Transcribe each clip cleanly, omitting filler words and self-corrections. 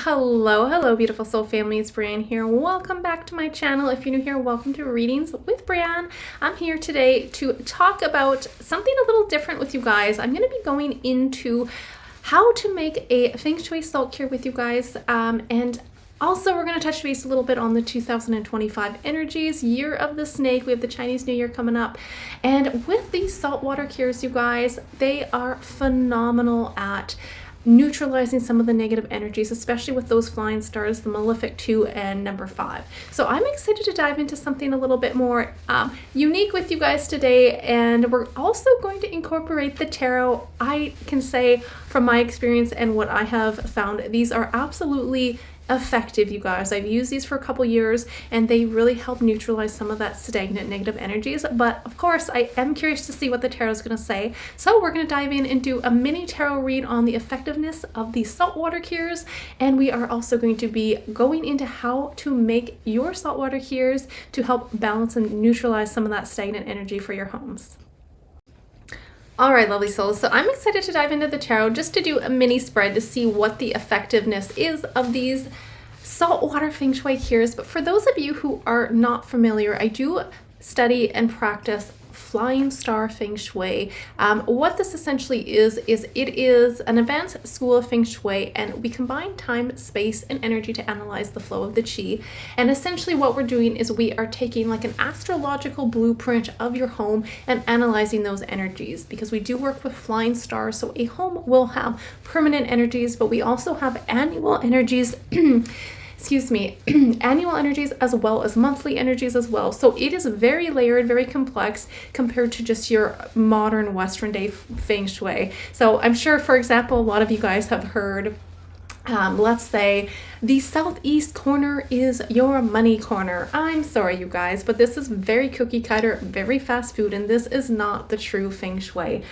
Hello, beautiful soul family. It's Breanne here. Welcome back to my channel. If you're new here, welcome to Readings with Breanne. I'm here today to talk about something a little different with you guys. I'm going to be going into how to make a Feng Shui salt cure with you guys, and also, we're going to touch base a little bit on the 2025 energies, year of the snake. We have the Chinese New Year coming up. And with these saltwater cures, you guys, they are phenomenal at neutralizing some of the negative energies, especially with those flying stars, the Malefic 2 and number 5. So I'm excited to dive into something a little bit more unique with you guys today. And we're also going to incorporate the tarot. I can say from my experience and what I have found, these are absolutely effective, you guys. I've used these for a couple years and they really help neutralize some of that stagnant negative energies. But of course, I am curious to see what the tarot is going to say. So we're going to dive in and do a mini tarot read on the effectiveness of these saltwater cures. And we are also going to be going into how to make your saltwater cures to help balance and neutralize some of that stagnant energy for your homes. All right, lovely souls. So I'm excited to dive into the tarot just to do a mini spread to see what the effectiveness is of these saltwater Feng Shui cures. But for those of you who are not familiar, I do study and practice Flying Star Feng Shui. What this essentially is it is an advanced school of Feng Shui, and we combine time, space, and energy to analyze the flow of the chi. And essentially what we're doing is we are taking like an astrological blueprint of your home and analyzing those energies, because we do work with flying stars. So a home will have permanent energies, but we also have annual energies excuse me, annual energies as well as monthly energies as well. So it is very layered, very complex compared to just your modern Western day Feng Shui. So I'm sure, for example, a lot of you guys have heard, let's say, the southeast corner is your money corner. I'm sorry, you guys, but this is very cookie cutter, very fast food, and this is not the true Feng Shui.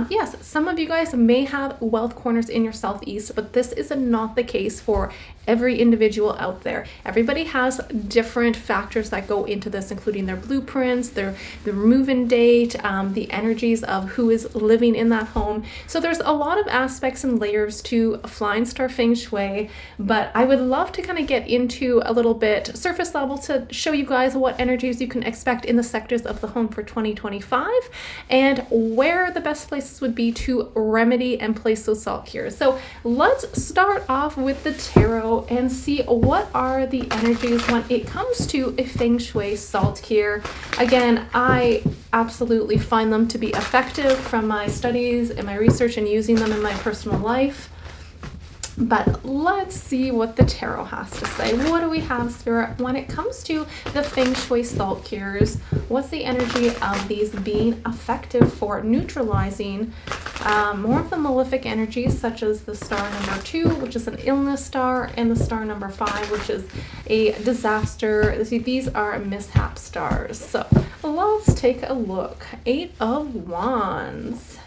Yes, some of you guys may have wealth corners in your southeast, but this is not the case for every individual out there. Everybody has different factors that go into this, including their blueprints, the move-in date, the energies of who is living in that home. So there's a lot of aspects and layers to Flying Star Feng Shui, but I would love to kind of get into a little bit surface level to show you guys what energies you can expect in the sectors of the home for 2025 and where the best places would be to remedy and place those salt cures. So let's start off with the tarot and see what are the energies when it comes to a Feng Shui salt cure. Again, I absolutely find them to be effective from my studies and my research and using them in my personal life. But let's see what the tarot has to say. What do we have, Spirit, when it comes to the Feng Shui salt cures? What's the energy of these being effective for neutralizing more of the malefic energies, such as the star number 2, which is an illness star, and the star number 5, which is a disaster. See, these are mishap stars. So let's take a look. 8 of Wands.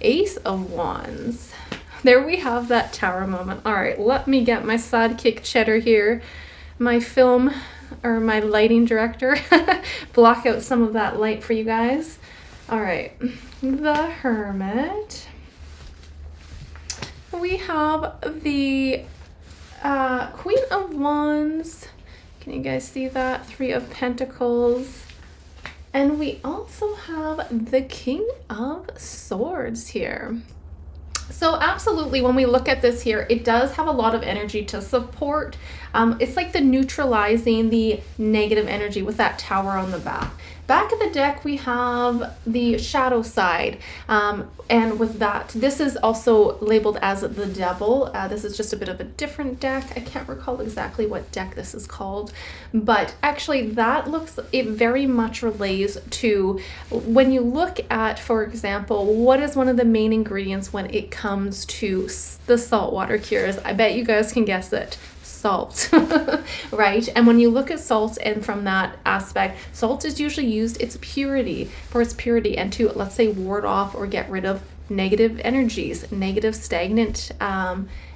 Ace of Wands. There we have that tower moment. All right, let me get my sidekick Cheddar here, my film or my lighting director, block out some of that light for you guys. All right, the Hermit. We have the Queen of Wands. Can you guys see that? 3 of Pentacles. And we also have the King of Swords here. So absolutely, when we look at this here, it does have a lot of energy to support. It's like the neutralizing the negative energy with that tower on the back. Back of the deck, we have the shadow side. And with that, this is also labeled as the Devil. This is just a bit of a different deck. I can't recall exactly what deck this is called. But actually, that looks, it very much relates to when you look at, for example, what is one of the main ingredients when it comes to the saltwater cures? I bet you guys can guess it. Salt, right? And when you look at salt, and from that aspect, salt is usually used its purity and to, let's say, ward off or get rid of negative energies, negative stagnant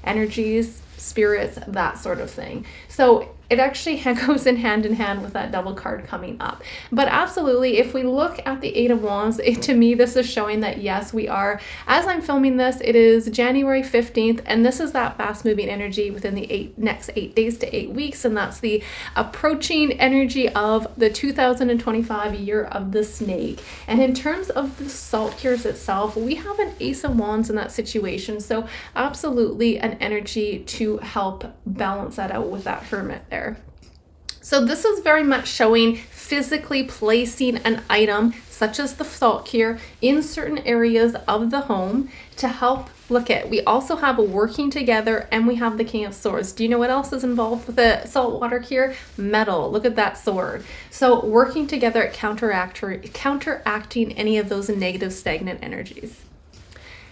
energies, spirits, that sort of thing. So it actually goes in hand with that double card coming up. But absolutely, if we look at the Eight of Wands, to me, this is showing that yes, we are, as I'm filming this, it is January 15th, and this is that fast moving energy within the next 8 days to 8 weeks, and that's the approaching energy of the 2025 year of the snake. And in terms of the salt cures itself, we have an Ace of Wands in that situation, so absolutely an energy to help balance that out with that Hermit there. So this is very much showing physically placing an item such as the salt cure in certain areas of the home to help. Look at, we also have a working together, and we have the King of Swords. Do you know what else is involved with the salt water cure? Metal. Look at that sword. So working together at counteracting any of those negative stagnant energies.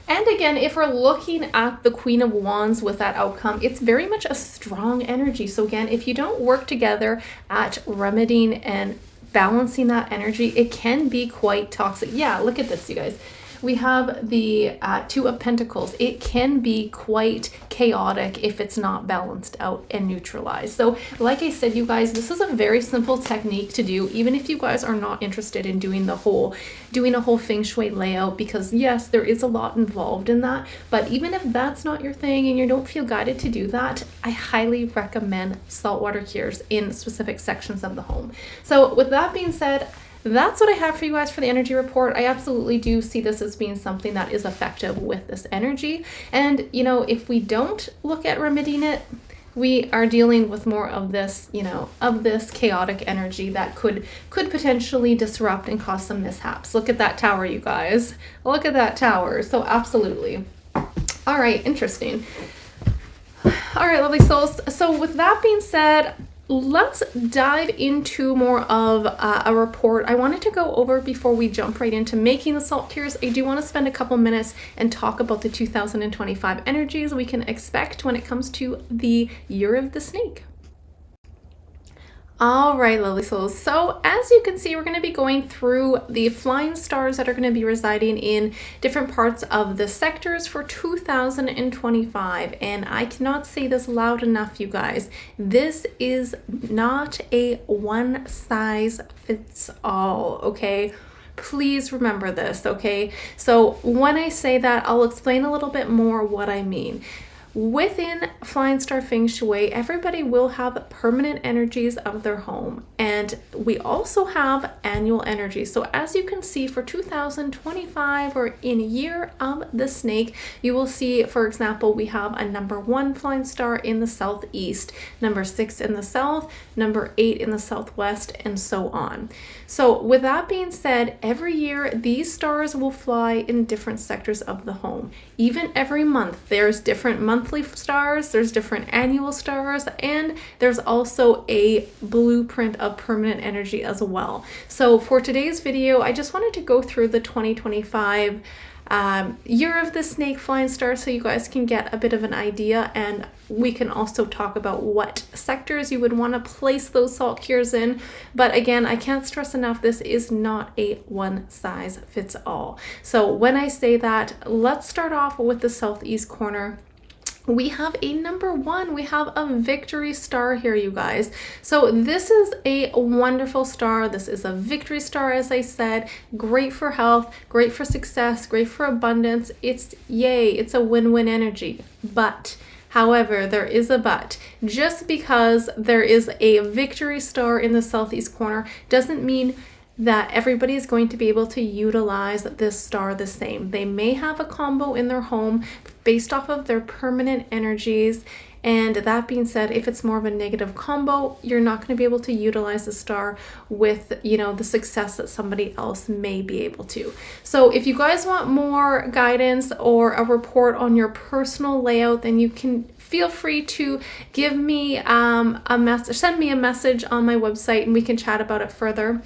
And again, if we're looking at the Queen of Wands with that outcome, it's very much a strong energy. So again, if you don't work together at remedying and balancing that energy, it can be quite toxic. Yeah, look at this, you guys. We have the Two of Pentacles. It can be quite chaotic if it's not balanced out and neutralized. So like I said, you guys, this is a very simple technique to do, even if you guys are not interested in doing a whole feng shui layout, because yes, there is a lot involved in that. But even if that's not your thing and you don't feel guided to do that, I highly recommend saltwater cures in specific sections of the home. So with that being said, that's what I have for you guys for the energy report. I absolutely do see this as being something that is effective with this energy. And, you know, if we don't look at remedying it, we are dealing with more of this, you know, of this chaotic energy that could potentially disrupt and cause some mishaps. Look at that tower, you guys. Look at that tower. So absolutely. All right, interesting. All right, lovely souls. So with that being said, let's dive into more of a report. I wanted to go over, before we jump right into making the salt cures, I do want to spend a couple minutes and talk about the 2025 energies we can expect when it comes to the year of the snake. All right, lovely souls. So as you can see, we're going to be going through the flying stars that are going to be residing in different parts of the sectors for 2025. And I cannot say this loud enough, you guys. This is not a one size fits all, okay? Please remember this, okay? So when I say that, I'll explain a little bit more what I mean. Within Flying Star Feng Shui, everybody will have permanent energies of their home, and we also have annual energies. So as you can see, for 2025, or in year of the snake, you will see, for example, we have a number 1 flying star in the southeast, number 6 in the south, number 8 in the southwest, and so on. So with that being said, every year these stars will fly in different sectors of the home. Even every month, there's different monthly stars, there's different annual stars, and there's also a blueprint of permanent energy as well. So for today's video, I just wanted to go through the 2025 year of the snake flying star, so you guys can get a bit of an idea, and we can also talk about what sectors you would want to place those salt cures in. But again, I can't stress enough, this is not a one size fits all. So when I say that, let's start off with the southeast corner. We have a number 1, we have a victory star here, you guys. So this is a wonderful star. This is a victory star, as I said, great for health, great for success, great for abundance. It's yay, it's a win-win energy. But however, there is a but. Just because there is a victory star in the southeast corner doesn't mean that everybody is going to be able to utilize this star the same. They may have a combo in their home based off of their permanent energies. And that being said, if it's more of a negative combo, you're not going to be able to utilize the star with, you know, the success that somebody else may be able to. So if you guys want more guidance or a report on your personal layout, then you can feel free to give me a message, send me a message on my website, and we can chat about it further.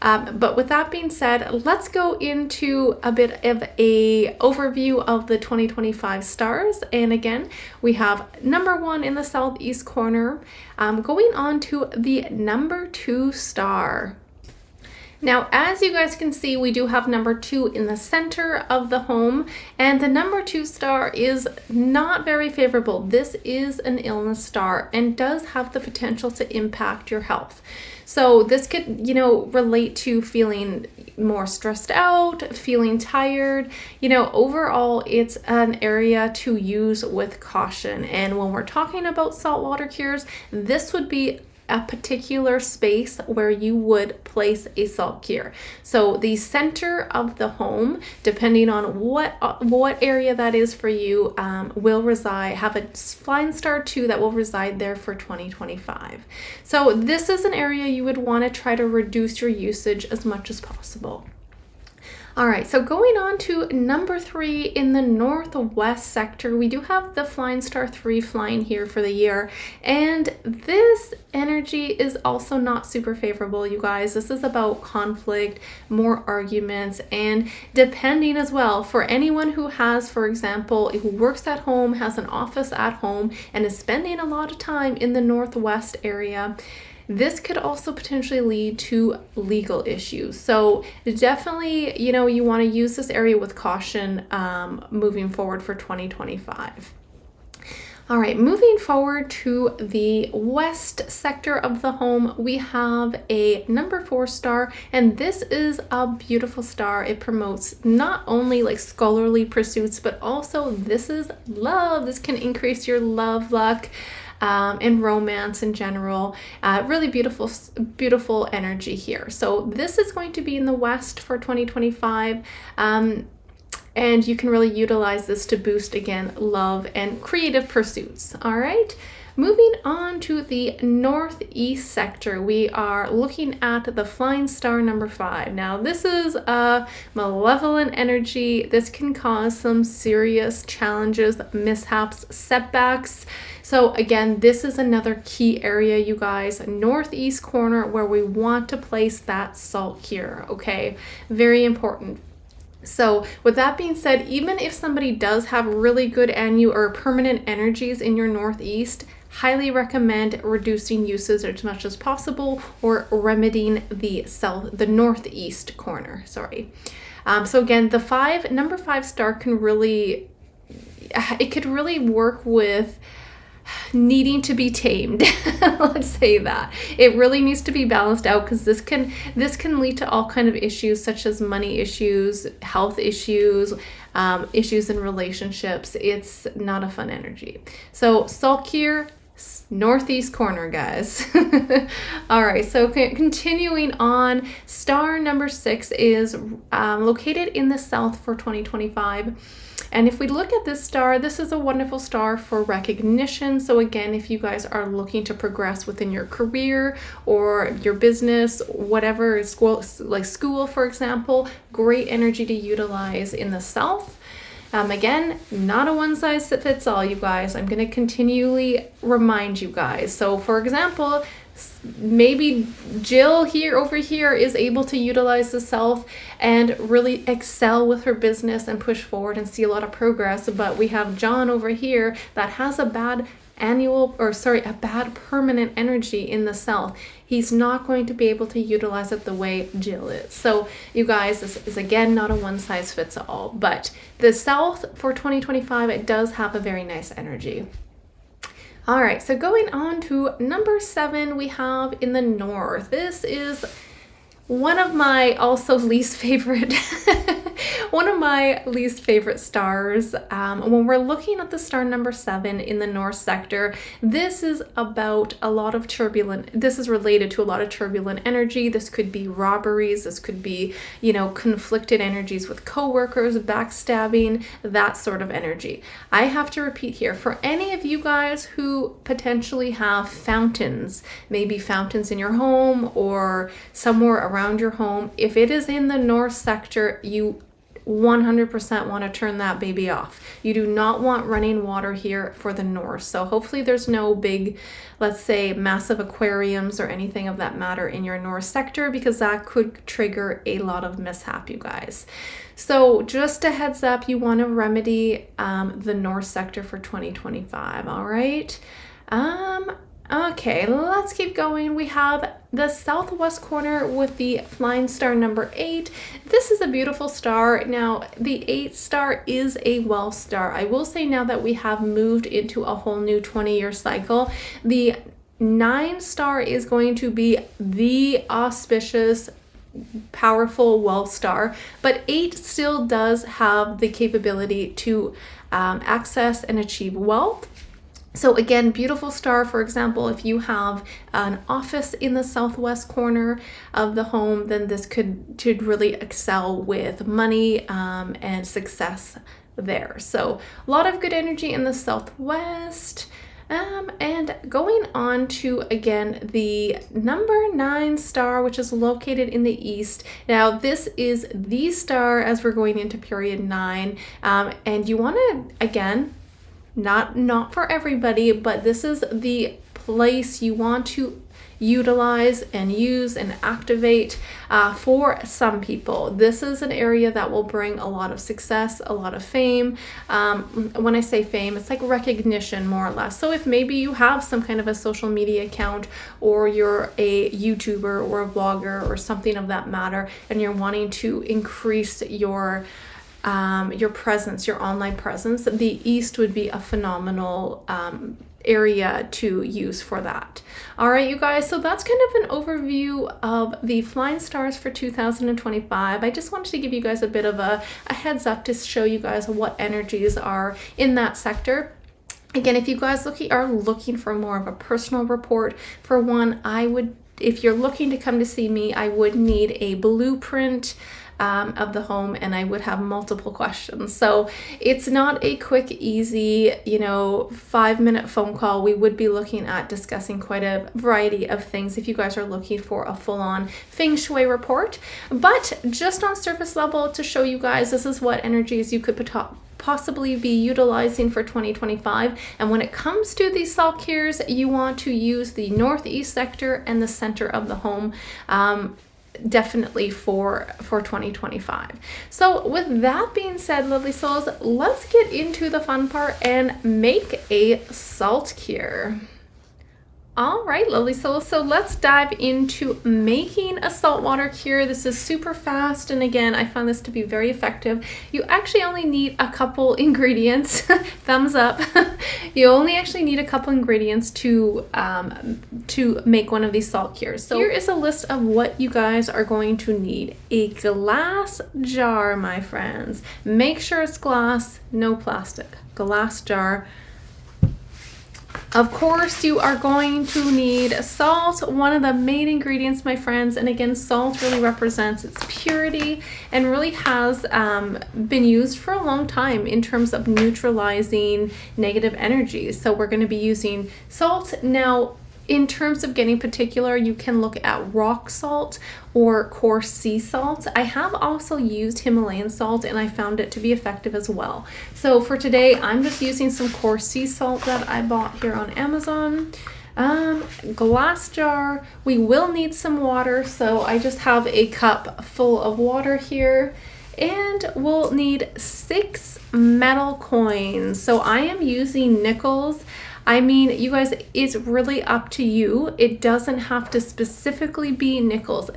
But with that being said, let's go into a bit of a overview of the 2025 stars. And again, we have number 1 in the southeast corner, going on to the number 2 star. Now, as you guys can see, we do have number 2 in the center of the home, and the number 2 star is not very favorable. This is an illness star and does have the potential to impact your health. So this could, relate to feeling more stressed out, feeling tired. Overall, it's an area to use with caution. And when we're talking about saltwater cures, this would be a particular space where you would place a salt cure. So the center of the home, depending on what area that is for you, will have a Flying Star 2 that will reside there for 2025. So this is an area you would want to try to reduce your usage as much as possible. All right, so going on to number 3 in the northwest sector, we do have the Flying Star 3 flying here for the year. And this energy is also not super favorable, you guys. This is about conflict, more arguments, and depending as well for anyone who has, for example, who works at home, has an office at home, and is spending a lot of time in the northwest area. This could also potentially lead to legal issues. So definitely, you want to use this area with caution moving forward for 2025. All right, moving forward to the west sector of the home, we have a number 4 star, and this is a beautiful star. It promotes not only like scholarly pursuits, but also this is love. This can increase your love luck. And romance in general. Really beautiful energy here. So this is going to be in the west for 2025. And you can really utilize this to boost, again, love and creative pursuits. All right. Moving on to the northeast sector, we are looking at the Flying Star number 5. Now, this is a malevolent energy. This can cause some serious challenges, mishaps, setbacks. So again, this is another key area, you guys, northeast corner where we want to place that salt cure, okay? Very important. So with that being said, even if somebody does have really good annual or permanent energies in your northeast, highly recommend reducing uses as much as possible or remedying the northeast corner, sorry. So again, the number 5 star can really, it could really work with needing to be tamed. Let's say that it really needs to be balanced out, because this can lead to all kind of issues such as money issues, health issues, issues in relationships. It's not a fun energy. So salt cure, northeast corner, guys. All right, so continuing on, star number 6 is located in the south for 2025. And if we look at this star, this is a wonderful star for recognition. So again, if you guys are looking to progress within your career or your business, whatever, school, for example, great energy to utilize in the south. Again, not a one size fits all, you guys. I'm going to continually remind you guys. So for example, maybe Jill over here is able to utilize the south and really excel with her business and push forward and see a lot of progress. But we have John over here that has a bad permanent energy in the south. He's not going to be able to utilize it the way Jill is. So you guys, this is again not a one size fits all, but the south for 2025, it does have a very nice energy. All right, so going on to number 7, we have in the north. This is one of my also least favorite stars. When we're looking at the star number 7 in the north sector, this is about this is related to a lot of turbulent energy. This could be robberies. This could be, conflicted energies with coworkers, backstabbing, that sort of energy. I have to repeat here, for any of you guys who potentially have fountains, maybe fountains in your home or somewhere around your home, if it is in the north sector, you 100% want to turn that baby off. You do not want running water here for the north. So hopefully there's no big, let's say, massive aquariums or anything of that matter in your north sector, because that could trigger a lot of mishap, you guys. So just a heads up, you want to remedy the north sector for 2025. All right. Okay, let's keep going. We have the southwest corner with the Flying Star number 8. This is a beautiful star. Now, the 8 star is a wealth star. I will say now that we have moved into a whole new 20-year cycle, the 9 star is going to be the auspicious, powerful wealth star, but 8 still does have the capability to access and achieve wealth. So again, beautiful star. For example, if you have an office in the southwest corner of the home, then this could really excel with money and success there. So a lot of good energy in the southwest. And going on to, again, the number 9 star, which is located in the east. Now, this is the star as we're going into period 9. And you want to, again, not for everybody, but this is the place you want to utilize and use and activate for some people. This is an area that will bring a lot of success, a lot of fame. When I say fame, it's like recognition, more or less. So if maybe you have some kind of a social media account, or you're a YouTuber or a blogger or something of that matter, and you're wanting to increase your presence, your online presence, the east would be a phenomenal area to use for that. All right, you guys, so that's kind of an overview of the flying stars for 2025. I just wanted to give you guys a bit of a heads up to show you guys what energies are in that sector. Again, if you guys are looking for more of a personal report, for one, if you're looking to come to see me, I would need a blueprint of the home, and I would have multiple questions. So it's not a quick, easy, 5-minute phone call. We would be looking at discussing quite a variety of things if you guys are looking for a full-on Feng Shui report. But just on surface level, to show you guys, this is what energies you could possibly be utilizing for 2025. And when it comes to these salt cures, you want to use the northeast sector and the center of the home, definitely for 2025. So with that being said, lovely souls, let's get into the fun part and make a salt cure. All right, lovely souls, so let's dive into making a saltwater cure. This is super fast, and again, I found this to be very effective. You actually only need a couple ingredients. Thumbs up. You only actually need a couple ingredients to make one of these salt cures. So here is a list of what you guys are going to need. A glass jar, my friends. Make sure it's glass, no plastic. Glass jar. Of course, you are going to need salt, one of the main ingredients, my friends. And again, salt really represents its purity and really has been used for a long time in terms of neutralizing negative energies. So we're going to be using salt. Now, in terms of getting particular, you can look at rock salt or coarse sea salt. I have also used Himalayan salt, and I found it to be effective as well. So for today, I'm just using some coarse sea salt that I bought here on Amazon. Glass jar. We will need some water, so I just have a cup full of water here. And we'll need 6 metal coins. So I am using nickels. I mean, you guys, it's really up to you. It doesn't have to specifically be nickels.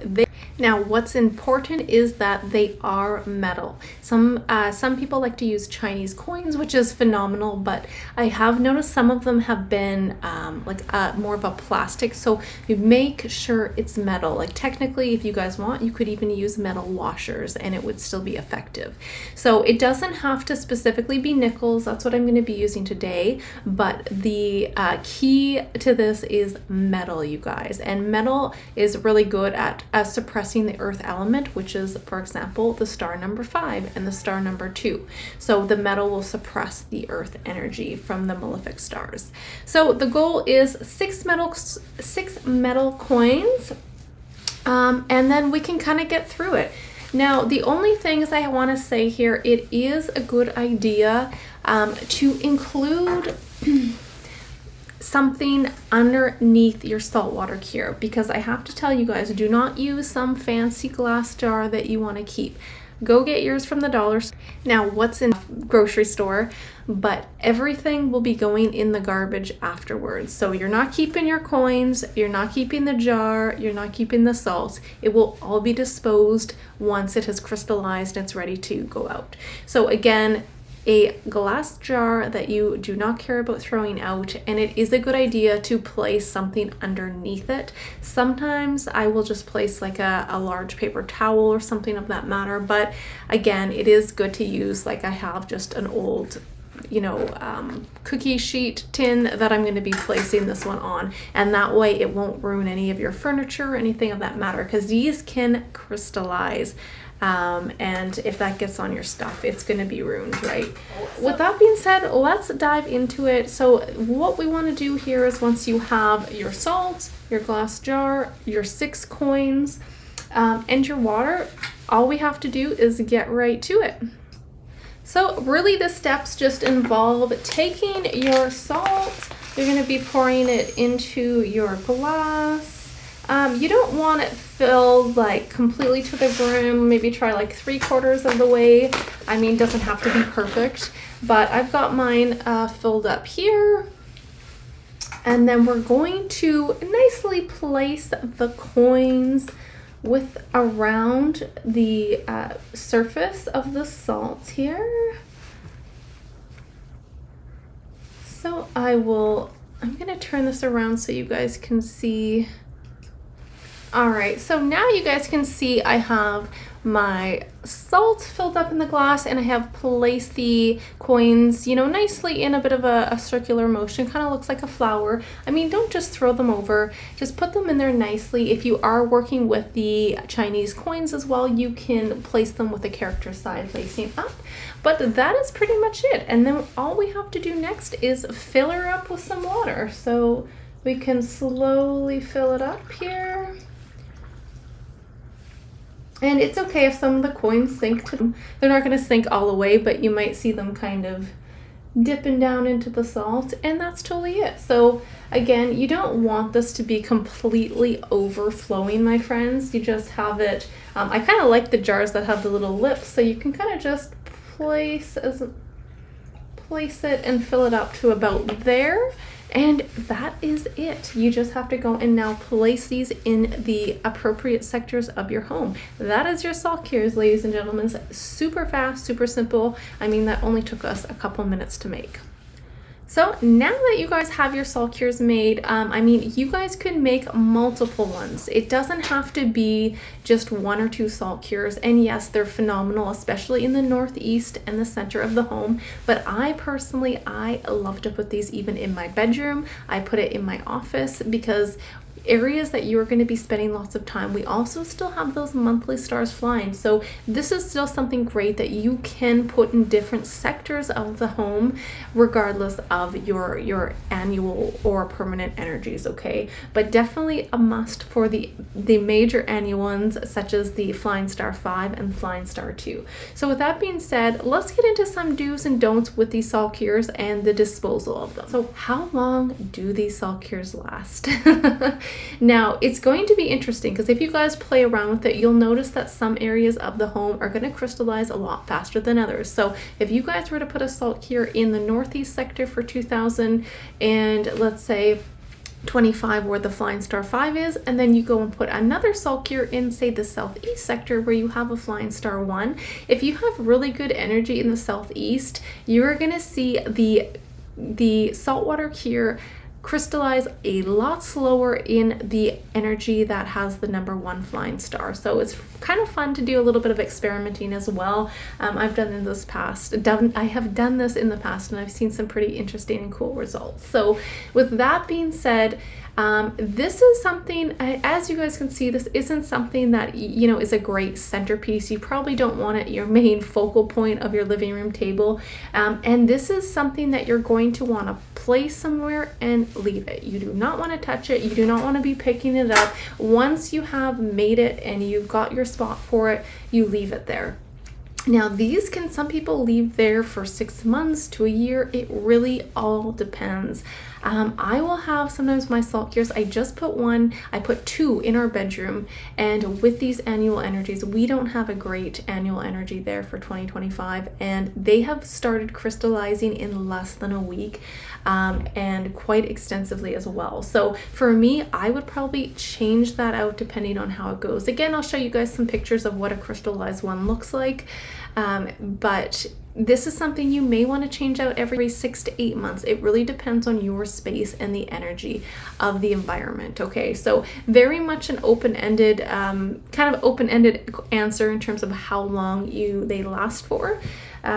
Now, what's important is that they are metal. Some people like to use Chinese coins, which is phenomenal, but I have noticed some of them have been more of a plastic. So you make sure it's metal. Like technically, if you guys want, you could even use metal washers and it would still be effective. So it doesn't have to specifically be nickels. That's what I'm going to be using today. But the key to this is metal, you guys. And metal is really good at suppressing the earth element, which is, for example, the star number 5 and the star number 2. So the metal will suppress the earth energy from the malefic stars. So the goal is 6 metal coins, and then we can kind of get through it. Now, the only things I want to say here, it is a good idea to include something underneath your saltwater cure, because I have to tell you guys, do not use some fancy glass jar that you want to keep. Go get yours from the dollar store. Now, what's in grocery store, but everything will be going in the garbage afterwards. So you're not keeping your coins, you're not keeping the jar, you're not keeping the salt. It will all be disposed once it has crystallized and it's ready to go out. So again, a glass jar that you do not care about throwing out, and it is a good idea to place something underneath it. Sometimes I will just place like a large paper towel or something of that matter, but again, it is good to use, like I have just an old cookie sheet tin that I'm going to be placing this one on, and that way it won't ruin any of your furniture or anything of that matter, because these can crystallize. And if that gets on your stuff, it's going to be ruined, right? With that being said, let's dive into it. So what we want to do here is, once you have your salt, your glass jar, your 6 coins, and your water, all we have to do is get right to it. So really the steps just involve taking your salt, you're going to be pouring it into your glass. You don't want it filled like completely to the brim. Maybe try like 3/4 of the way. I mean, doesn't have to be perfect, but I've got mine filled up here. And then we're going to nicely place the coins with around the surface of the salt here. So I'm going to turn this around so you guys can see. All right, so now you guys can see I have my salt filled up in the glass, and I have placed the coins, nicely in a bit of a circular motion. Kind of looks like a flower. I mean, don't just throw them over, just put them in there nicely. If you are working with the Chinese coins as well, you can place them with the character side facing up. But that is pretty much it. And then all we have to do next is fill her up with some water. So we can slowly fill it up here. And it's okay if some of the coins sink to them. They're not going to sink all the way, but you might see them kind of dipping down into the salt, and that's totally it. So again, you don't want this to be completely overflowing, my friends. You just have it, I kind of like the jars that have the little lips, so you can kind of just place it and fill it up to about there. And that is it. You just have to go and now place these in the appropriate sectors of your home. That is your salt cures, ladies and gentlemen. Super fast, super simple. I mean, that only took us a couple minutes to make. So now that you guys have your salt cures made, I mean, you guys could make multiple ones. It doesn't have to be just 1 or 2 salt cures. And yes, they're phenomenal, especially in the northeast and the center of the home. But I love to put these even in my bedroom. I put it in my office, because areas that you're going to be spending lots of time, we also still have those monthly stars flying. So this is still something great that you can put in different sectors of the home, regardless of your annual or permanent energies, okay? But definitely a must for the major annual ones, such as the Flying Star 5 and Flying Star 2. So with that being said, let's get into some do's and don'ts with these salt cures and the disposal of them. So how long do these salt cures last? Now, it's going to be interesting, because if you guys play around with it, you'll notice that some areas of the home are going to crystallize a lot faster than others. So if you guys were to put a salt cure in the northeast sector for 2000 and let's say 25 where the Flying Star 5 is, and then you go and put another salt cure in, say, the southeast sector where you have a Flying Star 1, if you have really good energy in the southeast, you're going to see the saltwater cure crystallize a lot slower in the energy that has the number 1 Flying Star. So it's kind of fun to do a little bit of experimenting as well. I've done in this past, I have done this in the past, and I've seen some pretty interesting and cool results. So with that being said, this is something, as you guys can see, this isn't something that, is a great centerpiece. You probably don't want it your main focal point of your living room table. And this is something that you're going to want to place somewhere and leave it. You do not want to touch it. You do not want to be picking it up. Once you have made it and you've got your spot for it, you leave it there. Now, these can some people leave there for 6 months to a year. It really all depends. I will have sometimes my salt cures. I just put one, I put 2 in our bedroom, and with these annual energies, we don't have a great annual energy there for 2025, and they have started crystallizing in less than a week, and quite extensively as well. So for me, I would probably change that out depending on how it goes. Again, I'll show you guys some pictures of what a crystallized one looks like, but this is something you may want to change out every 6 to 8 months. It really depends on your space and the energy of the environment. Okay, so very much an open-ended, kind of open-ended answer in terms of how long they last for.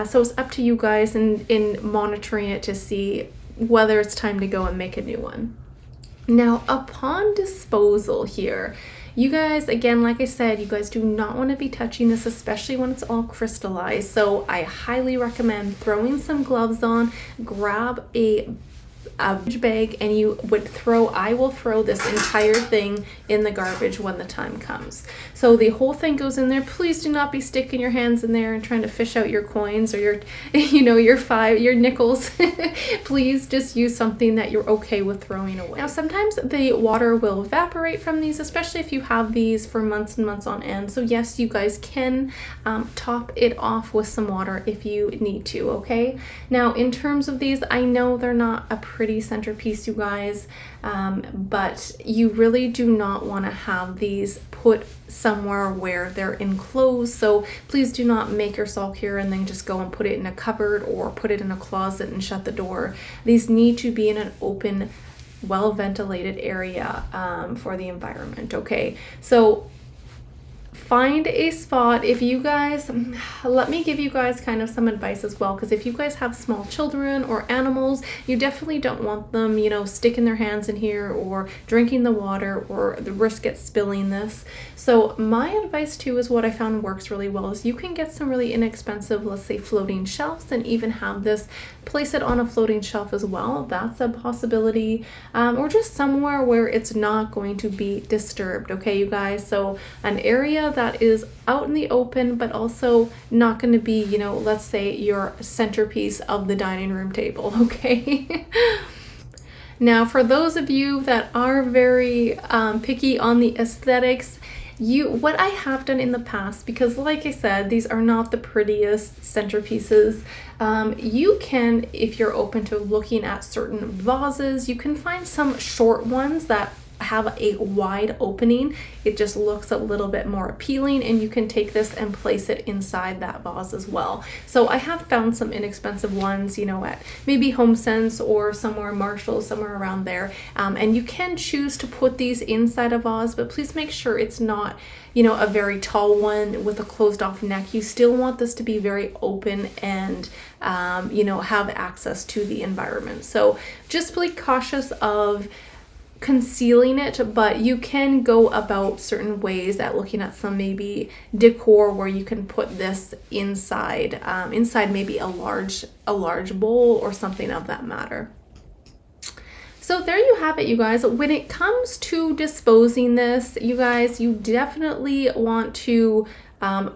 So it's up to you guys in monitoring it to see whether it's time to go and make a new one. Now, upon disposal here, you guys, again, like I said, you guys do not want to be touching this, especially when it's all crystallized. So I highly recommend throwing some gloves on, grab a bag, and I will throw this entire thing in the garbage when the time comes. So the whole thing goes in there. Please do not be sticking your hands in there and trying to fish out your coins or your, your nickels. Please just use something that you're okay with throwing away. Now, sometimes the water will evaporate from these, especially if you have these for months and months on end. So yes, you guys can top it off with some water if you need to, okay? Now, in terms of these, I know they're not a pretty centerpiece, you guys, but you really do not want to have these put somewhere where they're enclosed. So please do not make your salt cure and then just go and put it in a cupboard or put it in a closet and shut the door. These need to be in an open, well ventilated area for the environment. Okay, so find a spot. If you guys, let me give you guys kind of some advice as well, because if you guys have small children or animals, you definitely don't want them, sticking their hands in here or drinking the water or the risk at spilling this. So my advice too is what I found works really well is you can get some really inexpensive, let's say, floating shelves, and even have this, place it on a floating shelf as well. That's a possibility, or just somewhere where it's not going to be disturbed. Okay, you guys, so an area that is out in the open, but also not going to be, let's say, your centerpiece of the dining room table. Okay. Now, for those of you that are very picky on the aesthetics, what I have done in the past, because like I said, these are not the prettiest centerpieces, you can, if you're open to looking at certain vases, you can find some short ones that have a wide opening. It just looks a little bit more appealing, and you can take this and place it inside that vase as well. So I have found some inexpensive ones, at maybe HomeSense or somewhere Marshalls, somewhere around there, and you can choose to put these inside a vase, but please make sure it's not a very tall one with a closed off neck. You still want this to be very open and have access to the environment. So just be cautious of concealing it, but you can go about certain ways at looking at some maybe decor where you can put this inside maybe a large bowl or something of that matter. So there you have it, you guys. When it comes to disposing this, you guys, you definitely want to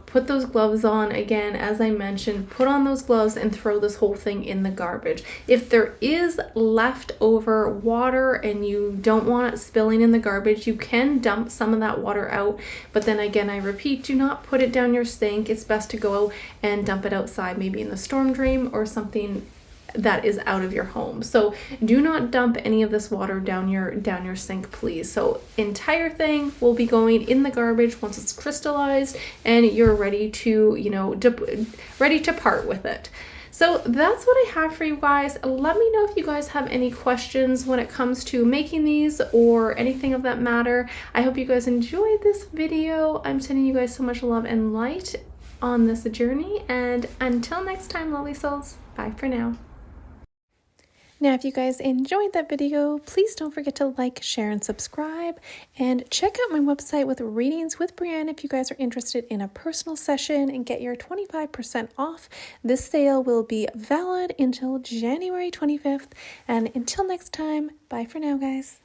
put those gloves on. Again, as I mentioned, put on those gloves and throw this whole thing in the garbage. If there is leftover water and you don't want it spilling in the garbage, you can dump some of that water out. But then again, I repeat, do not put it down your sink. It's best to go and dump it outside, maybe in the storm drain or something that is out of your home. So do not dump any of this water down your sink, please. So entire thing will be going in the garbage once it's crystallized and you're ready to ready to part with it. So that's what I have for you guys. Let me know if you guys have any questions when it comes to making these or anything of that matter. I hope you guys enjoyed this video. I'm sending you guys so much love and light on this journey, and until next time, lovely souls, bye for now. Now, if you guys enjoyed that video, please don't forget to like, share, and subscribe. And check out my website with Readings with Breanne if you guys are interested in a personal session and get your 25% off. This sale will be valid until January 25th. And until next time, bye for now, guys.